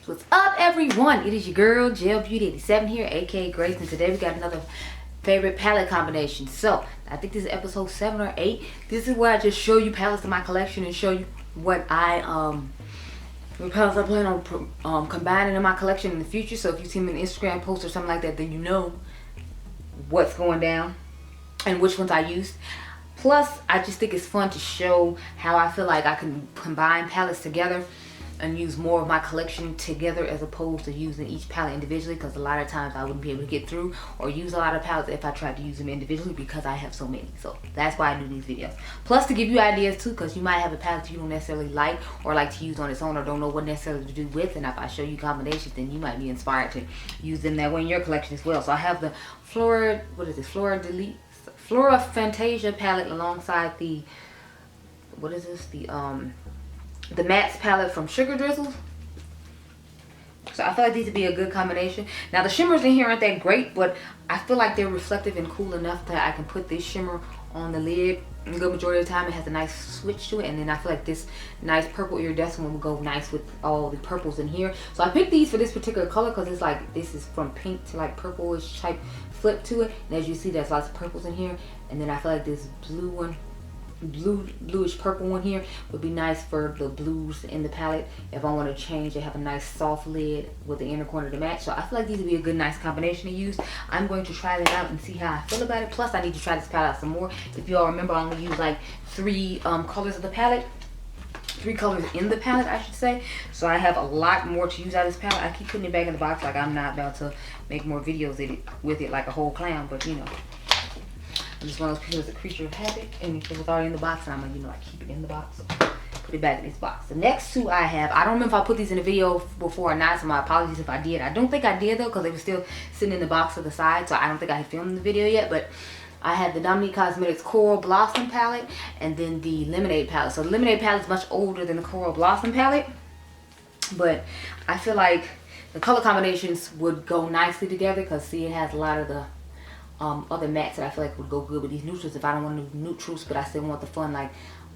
What's up, everyone? It is your girl Gel Beauty 87 here, aka Grace, and today we got another favorite palette combination. So I think this is episode 7 or 8. This is where I just show you palettes in my collection and show you what what palettes I plan on combining in my collection in the future. So if you see me in an Instagram post or something like that, then you know what's going down and which ones I used. Plus, I just think it's fun to show how I feel like I can combine palettes together and use more of my collection together as opposed to using each palette individually, because a lot of times I wouldn't be able to get through or use a lot of palettes if I tried to use them individually because I have so many. So that's why I do these videos. Plus to give you ideas too, because you might have a palette you don't necessarily like or like to use on its own or don't know what necessarily to do with, and if I show you combinations, then you might be inspired to use them that way in your collection as well. So I have the Flora Fantasia palette alongside the, the mattes palette from Sugar Drizzle. So I feel like these would be a good combination. Now the shimmers in here aren't that great, but I feel like they're reflective and cool enough that I can put this shimmer on the lid. A good majority of the time it has a nice switch to it, and then I feel like this nice purple iridescent one will go nice with all the purples in here. So I picked these for this particular color because it's like, this is from pink to like purplish type flip to it, and as you see there's lots of purples in here. And then I feel like this blue one, bluish purple one here would be nice for the blues in the palette if I want to change. They have a nice soft lid with the inner corner to match, so I feel like these would be a good nice combination to use. I'm going to try them out and see how I feel about it. Plus I need to try this palette out some more. If you all remember, I only use like 3 colors of the palette, 3 colors in the palette I should say, so I have a lot more to use out of this palette. I keep putting it back in the box like I'm not about to make more videos with it like a whole clown, but you know, I'm just one of those people that's a creature of habit, and if it was already in the box, and I'm gonna, you know, like keep it in the box, put it back in this box. The next 2 I have, I don't remember if I put these in the video before or not, so my apologies if I did. I don't think I did though, because they were still sitting in the box to the side, so I don't think I had filmed the video yet. But I had the Dominique Cosmetics Coral Blossom palette and then the Lemonade palette. So the Lemonade palette is much older than the Coral Blossom palette, but I feel like the color combinations would go nicely together, because see, it has a lot of the other mattes that I feel like would go good with these neutrals if I don't want to do neutrals, but I still want the fun like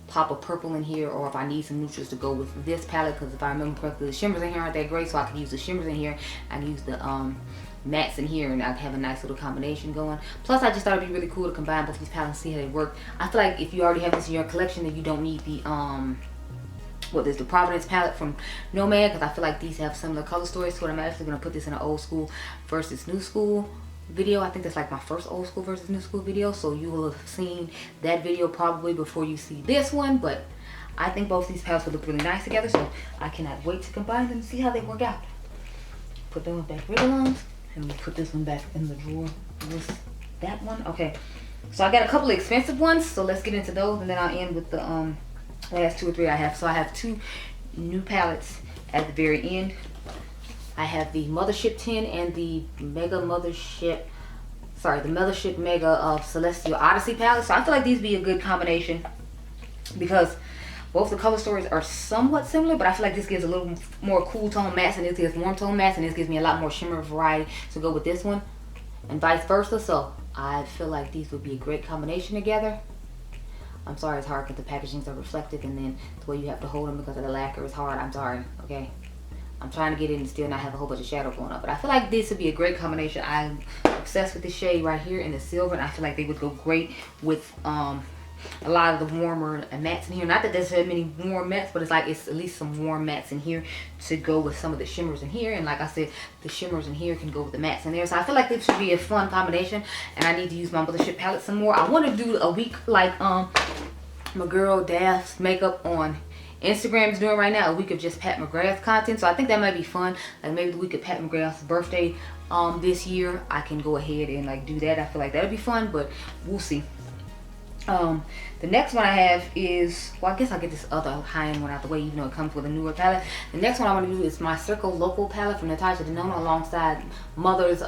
pop of purple in here, or if I need some neutrals to go with this palette, because if I remember correctly, the shimmers in here aren't that great, so I can use the shimmers in here, I can use the mattes in here, and I can have a nice little combination going. Plus I just thought it'd be really cool to combine both these palettes and see how they work. I feel like if you already have this in your collection, then you don't need the there's the Providence palette from Nomad, because I feel like these have similar color stories to it. I'm actually going to put this in an old school versus new school video. I think that's like my first old school versus new school video, so you will have seen that video probably before you see this one. But I think both these palettes will look really nice together, so I cannot wait to combine them and see how they work out. Put that one back where it belongs, and we'll put this one back in the drawer with that one. Okay, so I got a couple of expensive ones, so let's get into those, and then I'll end with the last 2 or 3 I have. So I have 2 new palettes at the very end. I have the Mothership 10 and the Mothership Mega of Celestial Odyssey palette. So I feel like these be a good combination because both the color stories are somewhat similar, but I feel like this gives a little more cool tone mattes and this gives warm tone mattes, and this gives me a lot more shimmer variety to go with this one, and vice versa. So I feel like these would be a great combination together. I'm sorry it's hard because the packagings are reflective, and then the way you have to hold them because of the lacquer is hard. I'm sorry, okay? I'm trying to get in and still not have a whole bunch of shadow going up. But I feel like this would be a great combination. I'm obsessed with this shade right here in the silver, and I feel like they would go great with a lot of the warmer mattes in here. Not that there's that many warm mattes, but it's like it's at least some warm mattes in here to go with some of the shimmers in here. And like I said, the shimmers in here can go with the mattes in there. So I feel like this should be a fun combination, and I need to use my Mothership palette some more. I want to do a week like my girl Daph's makeup on Instagram is doing right now, a week of just Pat McGrath content. So I think that might be fun. Like maybe the week of Pat McGrath's birthday this year, I can go ahead and like do that. I feel like that'll be fun, but we'll see. The next one I have is, well, I guess I'll get this other high-end one out the way, even though it comes with a newer palette. The next one I want to do is my Circle Local palette from Natasha Denona alongside Mother's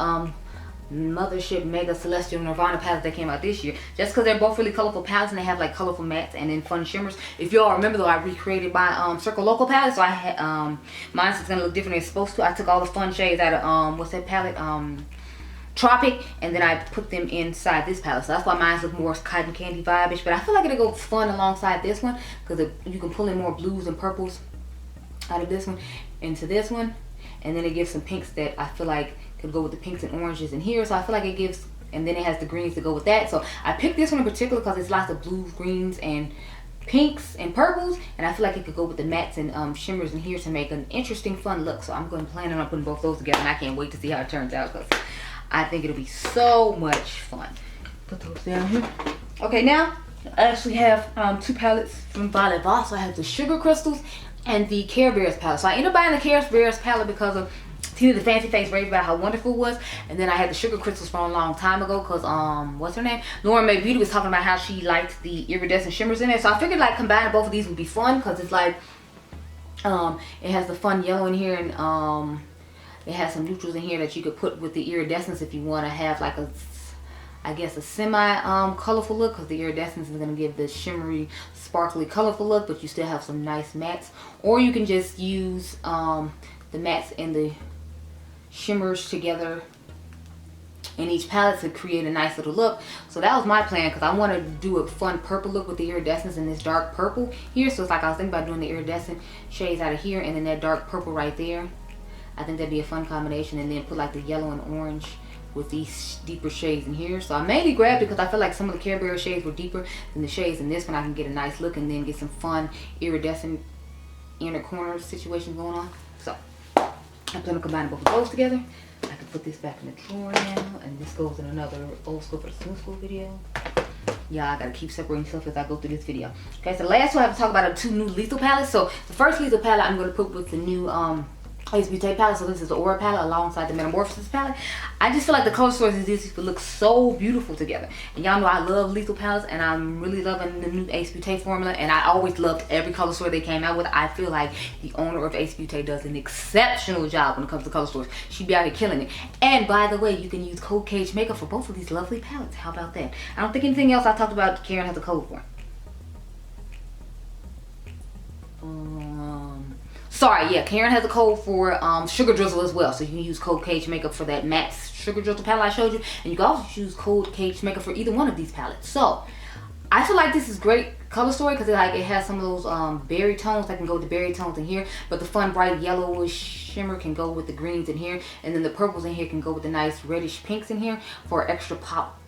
Mothership Mega Celestial Nirvana palette that came out this year, just because they're both really colorful palettes and they have like colorful mattes and then fun shimmers. If y'all remember though, I recreated my Circle Local palette, so I had mine's is gonna look different than it's supposed to. I took all the fun shades out of what's that palette, Tropic, and then I put them inside this palette, so that's why mine look more cotton candy vibe-ish. But I feel like it'll go fun alongside this one because you can pull in more blues and purples out of this one into this one. and then it gives some pinks that I feel like could go with the pinks and oranges in here. So I feel like it gives, and then it has the greens to go with that. So I picked this one in particular because it's lots of blues, greens, and pinks and purples, and I feel like it could go with the mattes and shimmers in here to make an interesting, fun look. So I'm going to plan on putting both those together, and I can't wait to see how it turns out because I think it'll be so much fun. Put those down here. Okay, now I actually have 2 palettes from Violet Voss. So I have the Sugar Crystals and the Care Bears palette. So I ended up buying the Care Bears palette because of Tina the Fancy Face raved about how wonderful it was, and then I had the Sugar Crystals from a long time ago because what's her name, UOMA Beauty was talking about how she liked the iridescent shimmers in it. So I figured like combining both of these would be fun because it's like it has the fun yellow in here, and it has some neutrals in here that you could put with the iridescence if you want to have like a, I guess, a semi colorful look, because the iridescence is going to give the shimmery, sparkly, colorful look, but you still have some nice mattes. Or you can just use the mattes and the shimmers together in each palette to create a nice little look. So that was my plan, because I want to do a fun purple look with the iridescence and this dark purple here. So it's like I was thinking about doing the iridescent shades out of here and then that dark purple right there. I think that'd be a fun combination, and then put like the yellow and orange with these deeper shades in here. So I mainly grabbed it because I feel like some of the Care Bear shades were deeper than the shades in this one. I can get a nice look and then get some fun iridescent inner corner situation going on. So I plan on combining both of those together. I can put this back in the drawer now, and this goes in another old school versus new school video. Yeah, I gotta keep separating stuff as I go through this video. Okay, so last one I have to talk about are 2 new Lethal palettes. So the first Lethal palette I'm gonna put with the new Ace Beauty palette. So this is the Aura palette alongside the Metamorphosis palette. I just feel like the color choices of these look so beautiful together. And y'all know I love Lethal palettes, and I'm really loving the new Ace Beauty formula. And I always loved every color story they came out with. I feel like the owner of Ace Beauty does an exceptional job when it comes to color stories. She be out here killing it. And by the way, you can use Code Cage makeup for both of these lovely palettes. How about that? I don't think anything else I talked about Karen has a code for. Sorry, yeah, Karen has a code for Sugar Drizzle as well. So you can use Code Cage Makeup for that matte Sugar Drizzle palette I showed you. And you can also use Code Cage Makeup for either one of these palettes. So I feel like this is great color story because it has some of those berry tones that can go with the berry tones in here. But the fun bright yellowish shimmer can go with the greens in here. And then the purples in here can go with the nice reddish pinks in here for extra pop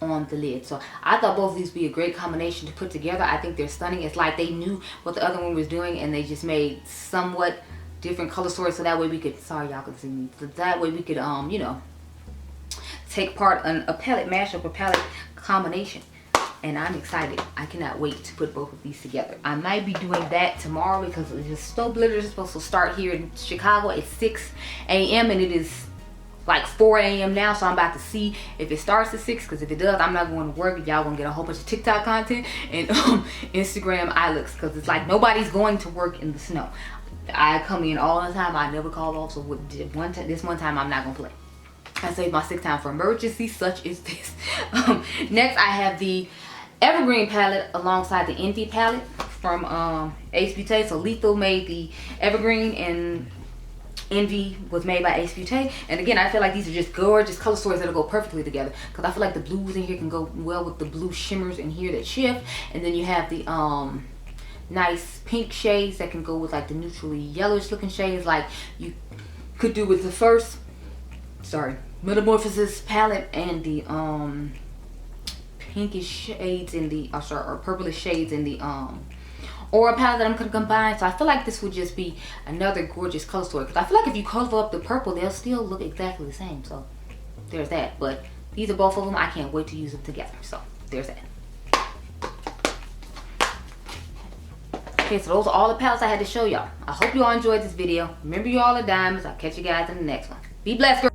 on the lid. So I thought both of these would be a great combination to put together. I think they're stunning. It's like they knew what the other one was doing and they just made somewhat different color stories, so that way we could, sorry y'all can see me, so that way we could you know, take part in a palette mashup, a palette combination. And I'm excited. I cannot wait to put both of these together. I might be doing that tomorrow because the Snow Blizzard is supposed to start here in Chicago at 6 a.m. and it is like 4 a.m. now, so I'm about to see if it starts at 6, because if it does, I'm not going to work. Y'all gonna get a whole bunch of TikTok content and Instagram eye looks, because it's like nobody's going to work in the snow. I come in all the time. I never call off, so this one time I'm not gonna play. I saved my sick time for emergency such as this. Next I have the Evergreen palette alongside the Envy palette from Ace Beauty. So Lethal made the Evergreen and Envy was made by Ace Beauty. And again, I feel like these are just gorgeous color stories that'll go perfectly together, because I feel like the blues in here can go well with the blue shimmers in here that shift. And then you have the nice pink shades that can go with like the neutrally yellowish looking shades like you could do with the first Metamorphosis palette, and the pinkish shades in the or purplish shades in the Aura palette that I'm gonna combine. So I feel like this would just be another gorgeous color story, because I feel like if you cover up the purple, they'll still look exactly the same. So there's that. But these are both of them. I can't wait to use them together. So there's that. Okay, so those are all the palettes I had to show y'all. I hope you all enjoyed this video. Remember, you all are diamonds. I'll catch you guys in the next one. Be blessed, girl.